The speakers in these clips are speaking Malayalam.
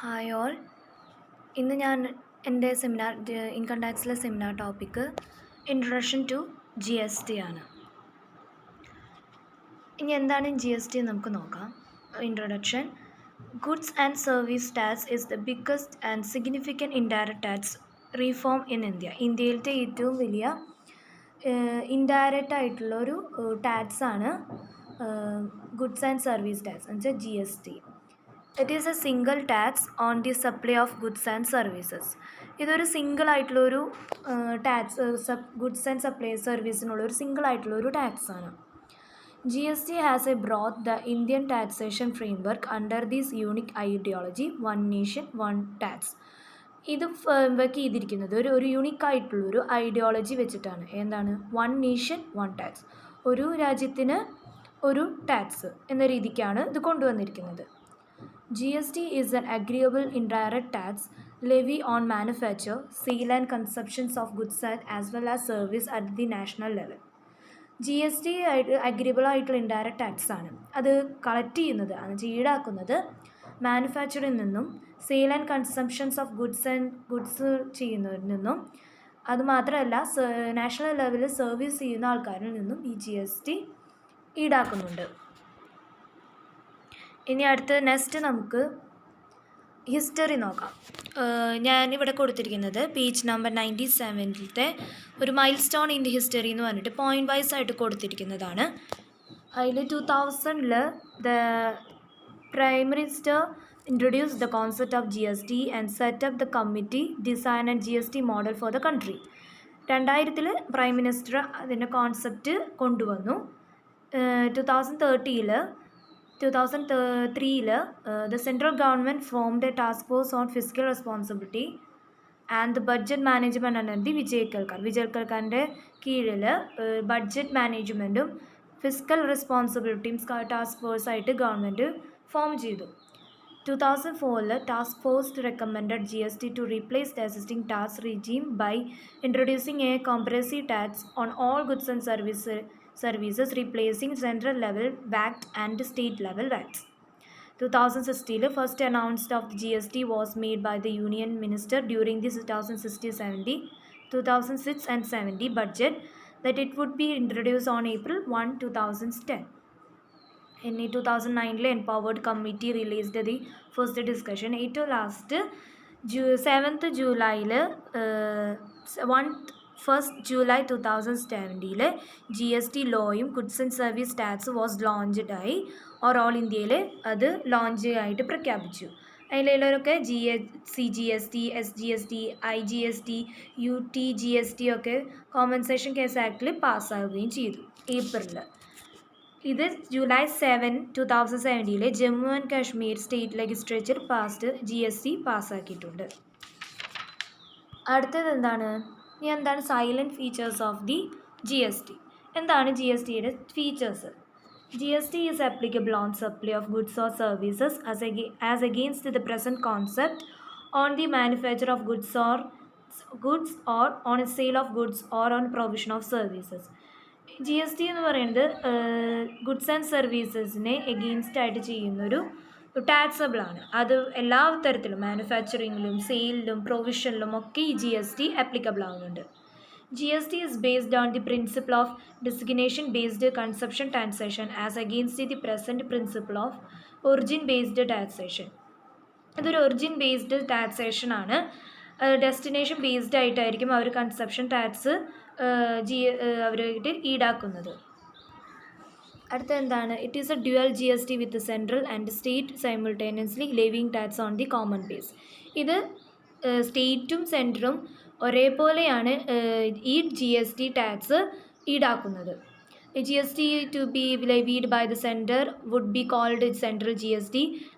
Hi all. ഇന്ന് ഞാൻ എൻ്റെ സെമിനാർ ഇൻകം ടാക്സിലെ seminar topic introduction to GST ആണ്. ഇനി എന്താണ് GST എന്ന് നമുക്ക് നോക്കാം. Introduction. Goods and service tax is the biggest and significant indirect tax reform in India. ഇന്ത്യയിലത്തെ ഏറ്റവും വലിയ ഇൻഡയറക്റ്റ് ആയിട്ടുള്ളൊരു ടാക്സാണ് ഗുഡ്സ് ആൻഡ് സർവീസ് ടാക്സ് എന്ന് വെച്ചാൽ GST. It is a single tax on the supply of goods and services. ഇതൊരു സിംഗിൾ ആയിട്ടുള്ളൊരു ടാക്സ് ഗുഡ്സ് ആൻഡ് സപ്ലൈ സർവീസിനുള്ള ഒരു സിംഗിൾ ആയിട്ടുള്ളൊരു ടാക്സാണ്. GST has a brought the Indian taxation framework under this unique ideology, one nation, one tax. ഇത് വർക്ക് ചെയ്തിരിക്കുന്നത് ഒരു യുണീക്ക് ആയിട്ടുള്ളൊരു ഐഡിയോളജി വെച്ചിട്ടാണ്. എന്താണ്? വൺ നേഷൻ വൺ ടാക്സ്, ഒരു രാജ്യത്തിന് ഒരു ടാക്സ് എന്ന രീതിക്കാണ് ഇത് കൊണ്ടുവന്നിരിക്കുന്നത്. GST is an agreeable indirect tax levy on manufacture, sale and consumptions of goods as well as service at the national level. GST agreeable ആയിട്ടുള്ള ഇൻഡയറക്റ്റ് ടാക്സ് ആണ്. അത് കളക്ട് ചെയ്യുന്നത് ഈടാക്കുന്നത് മാനുഫാക്ചറിൽ നിന്നും sale and consumptions of goods ചെയ്യുന്നവരിൽ നിന്നും, അതുമാത്രമല്ല നാഷണൽ ലെവലിൽ സർവീസ് ചെയ്യുന്ന ആൾക്കാരിൽ നിന്നും ഈ GST ഈടാക്കുന്നുണ്ട്. ഇനി അടുത്ത നെക്സ്റ്റ് നമുക്ക് ഹിസ്റ്ററി നോക്കാം. ഞാനിവിടെ കൊടുത്തിരിക്കുന്നത് പേജ് നമ്പർ 97ത്തെ ഒരു mile stone in the history എന്ന് പറഞ്ഞിട്ട് പോയിൻ്റ് വൈസ് ആയിട്ട് കൊടുത്തിരിക്കുന്നതാണ്. അതിൽ 2000 the prime minister introduce the concept of GST and set up the committee design and GST model for the country. 2000 prime minister അതിൻ്റെ കോൺസെപ്റ്റ് കൊണ്ടുവന്നു. 2003 the central government formed a task force on fiscal responsibility and the budget management under the Vijay കൽക്കാറിൻ്റെ കീഴിൽ ബഡ്ജറ്റ് മാനേജ്മെൻറ്റും ഫിസ്ക്കൽ റെസ്പോൺസിബിലിറ്റിയും ടാസ്ക് ഫോഴ്സായിട്ട് ഗവൺമെൻറ് ഫോം ചെയ്തു. 2004 task force recommended GST to replace the existing tax regime by introducing a comprehensive tax on all goods and services replacing central level VAT and state level VAT. 2016 first announced of the GST was made by the Union Minister during the 2006 and 70 budget that it would be introduced on April 1, 2010. In 2009 empowered committee released the first discussion. ഏറ്റവും ലാസ്റ്റ് 7th July 2017 GST ലോയും goods and service tax was launched ആയി ഓൾ ഇന്ത്യയിൽ അത് ലോഞ്ച് ആയിട്ട് പ്രഖ്യാപിച്ചു. അതിലുള്ളവരൊക്കെ GST, SGST, IGST, UTGST ഒക്കെ കോമ്പൻസേഷൻ കേസ് ആക്ടിൽ പാസ്സാവുകയും ചെയ്തു ഏപ്രിലിൽ. ഇത് July 7, 2017 Jammu and Kashmir state legislature GST പാസ്സാക്കിയിട്ടുണ്ട്. അടുത്തത് എന്താണ് salient features of the GST. എന്താണ് GSTയുടെ features? GST is applicable on supply of goods or services as against the present concept on the manufacture of goods or on a sale of goods or on provision of services. GST എന്ന് പറയുന്നത് ഗുഡ്സ് ആൻഡ് സർവീസസിനെ എഗെയിൻസ്റ്റ് ആയിട്ട് ചെയ്യുന്നൊരു ടാക്സബിളാണ്. അത് എല്ലാ തരത്തിലും മാനുഫാക്ചറിങ്ങിലും സെയിലിലും പ്രൊവിഷനിലും ഒക്കെ ഈ GST ആപ്ലിക്കബിൾ ആവുന്നുണ്ട്. GST is based on the principle of designation based consumption taxation as against the present principle of origin based taxation. ഇതൊരു ഒറിജിൻ ബേസ്ഡ് ടാക്സേഷൻ ആണ്. ഡെസ്റ്റിനേഷൻ ബേസ്ഡ് ആയിട്ടായിരിക്കും അവർ കൺസപ്ഷൻ ടാക്സ് അവരായിട്ട് ഈടാക്കുന്നത്. അടുത്ത എന്താണ്? It is a dual GST with central and state simultaneously levying tax on the common base. ഇത് സ്റ്റേറ്റും സെൻട്രലും ഒരേപോലെയാണ് ഈ GST ടാക്സ് ഈടാക്കുന്നത്. GST to be levied by the center would be called central GST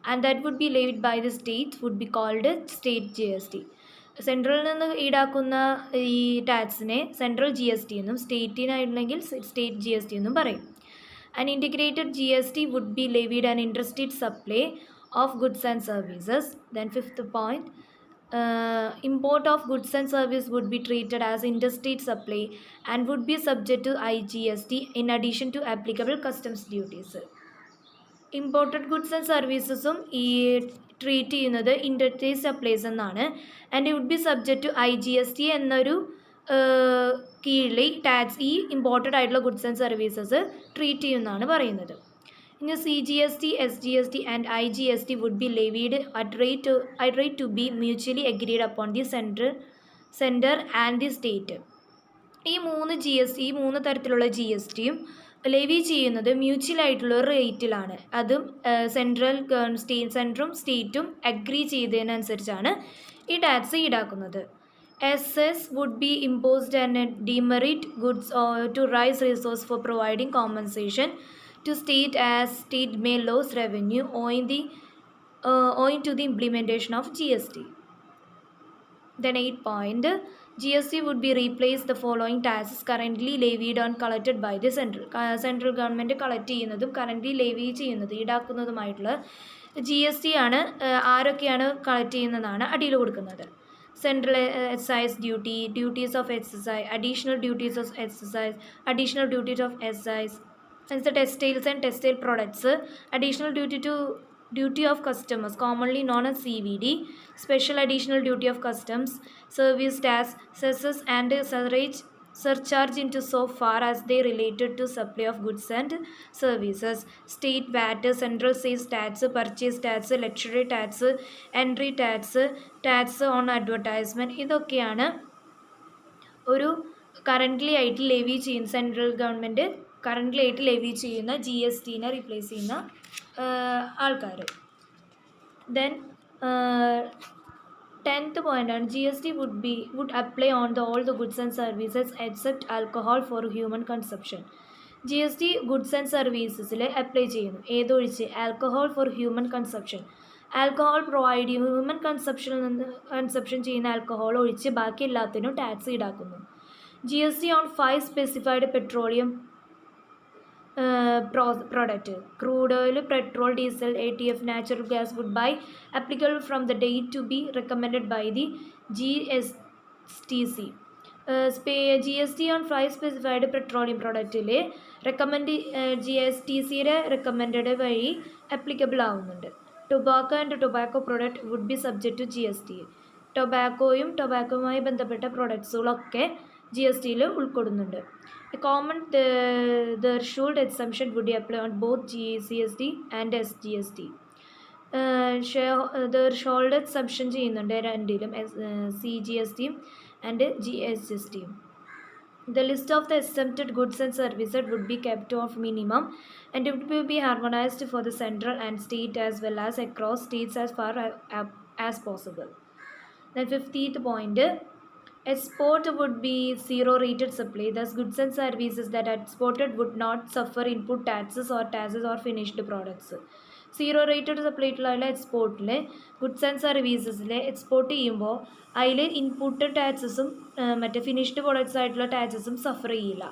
and that would be levied by the state would be called state GST. സെൻട്രലിൽ നിന്ന് ഈടാക്കുന്ന ഈ ടാക്സിനെ സെൻട്രൽ GST എന്നും സ്റ്റേറ്റിനായിട്ടുണ്ടെങ്കിൽ സ്റ്റേറ്റ് GST എന്നും പറയും. An integrated GST would be levied on interstate supply of goods and services. Then fifth point, import of goods and service would be treated as interstate supply and would be subject to IGST in addition to applicable customs duties. Imported goods and സർവീസസും ഈ ട്രീറ്റ് ചെയ്യുന്നത് ഇൻഡസ്ട്രീസ് സപ്ലൈസ് എന്നാണ്. And it would be subject to IGST എന്നൊരു കീഴിൽ ടാക്സ് ഈ ഇമ്പോർട്ടഡ് ആയിട്ടുള്ള ഗുഡ്സ് ആൻഡ് സർവീസസ് ട്രീറ്റ് ചെയ്യുമെന്നാണ് പറയുന്നത്. ഇനി CGST, SGST and IGST would be levied at rate to be mutually agreed upon the centre and the state. ഈ മൂന്ന് തരത്തിലുള്ള GST യും ലെവി ചെയ്യുന്നത് മ്യൂച്വൽ ആയിട്ടുള്ള ഒരു റേറ്റിലാണ്. അതും സെൻട്രും സ്റ്റേറ്റും അഗ്രി ചെയ്തതിനനുസരിച്ചാണ് ഈ ടാക്സ് ഈടാക്കുന്നത്. SS would be imposed and demerit goods to raise resource for providing compensation to state as state may lose revenue owing to the implementation of GST. Then 8 point, GST would be replaced the following taxes currently levied on collected by the central government collect ചെയ്യുന്നതും കറൻ്റ്ലി ലെവി ചെയ്യുന്നത് ഈടാക്കുന്നതുമായിട്ടുള്ള GST ആണ്. ആരൊക്കെയാണ് കളക്ട് ചെയ്യുന്നതാണ് അടിയിൽ കൊടുക്കുന്നത്. Central excise duty, duties of excise, additional duties of excise, additional duties of excise, and the textiles and textile products, additional duty of customs, commonly known as CVD, special additional duty of customs, service tax, cesses and surcharge into so far as they related to supply of goods and services, state VAT, central sales tax, purchase tax, luxury tax, entry tax, tax on advertisement. ഇതൊക്കെയാണ് ഒരു കറൻ്റ്ലി ആയിട്ട് ലെവി ചെയ്യുന്ന സെൻട്രൽ ഗവൺമെൻറ് കറൻ്റ്ലി ആയിട്ട് ലെവി ചെയ്യുന്ന GSTനെ റീപ്ലേസ് ചെയ്യുന്ന ആൾക്കാർ. ദെൻ 10th point ആണ് GST would apply on all the goods and services except alcohol for human consumption. GST goods and സർവീസസിൽ അപ്ലൈ ചെയ്യുന്നു. ഏതൊഴിച്ച്? Alcohol for human consumption. Alcohol provide ചെയ്യും ഹ്യൂമൻ കൺസപ്ഷൻ ചെയ്യുന്ന ആൽക്കഹോൾ ഒഴിച്ച് ബാക്കി എല്ലാത്തിനും ടാക്സ് ഈടാക്കുന്നു. GST on 5 specified petroleum product, crude oil, petrol, diesel, ATF, natural gas would be applicable from the date to be recommended by the GSTC. GST on 5 specified petroleum productile GSTCയുടെ റെക്കമെൻഡഡ് വഴി അപ്ലിക്കബിൾ ആവുന്നുണ്ട്. Tobacco and tobacco product would be subject to GST. ടൊബാക്കോയുമായി ബന്ധപ്പെട്ട പ്രൊഡക്ട്സുകളൊക്കെ GSTയിൽ ഉൾപ്പെടുന്നുണ്ട്. A common threshold exemption would apply on both GST and SGST. threshold exemption ചെയ്യുന്നുണ്ട് രണ്ടിലും, CGSTയും and GSTയും. The list of the exempted goods and services would be kept of minimum and it would be harmonized for the central and state as well as across states as far as possible. Then 50th point, export would be zero rated supply. Thus goods and services that are exported would not suffer input taxes or finished products. Zero rated സപ്ലൈറ്റുള്ള എക്സ്പോർട്ടിൽ ഗുഡ്സ് ആൻഡ് സർവീസസിൽ എക്സ്പോർട്ട് ചെയ്യുമ്പോൾ അതിൽ ഇൻപുട്ട് ടാക്സസും മറ്റേ ഫിനിഷ്ഡ് പ്രോഡക്ട്സ് ആയിട്ടുള്ള ടാക്സസും സഫർ ചെയ്യില്ല.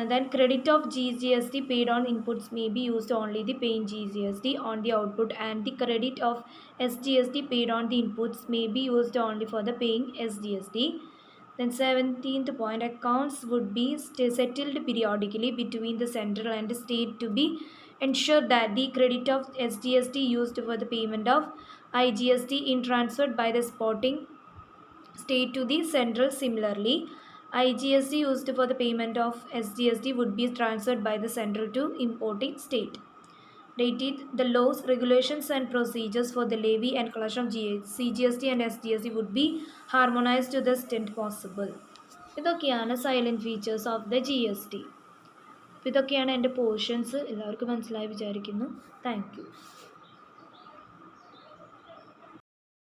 Then credit of GST paid on inputs may be used only the paying GST on the output and the credit of SGST paid on the inputs may be used only for the paying SGST. Then 17th point, accounts would be settled periodically between the central and the state to be ensure that the credit of SGST used for the payment of IGST is transferred by the exporting state to the central. Similarly, IGST used for the payment of SGST would be transferred by the central to importing state. Dated, the laws, regulations and procedures for the levy and collection of CGST and SGST would be harmonized to the extent possible. ഇതൊക്കെയാണ് silent features of the GST. ഇതൊക്കെയാണ് എൻ്റെ പോർഷൻസ്. എല്ലാവർക്കും മനസ്സിലായി വിചാരിക്കുന്നു. Thank you.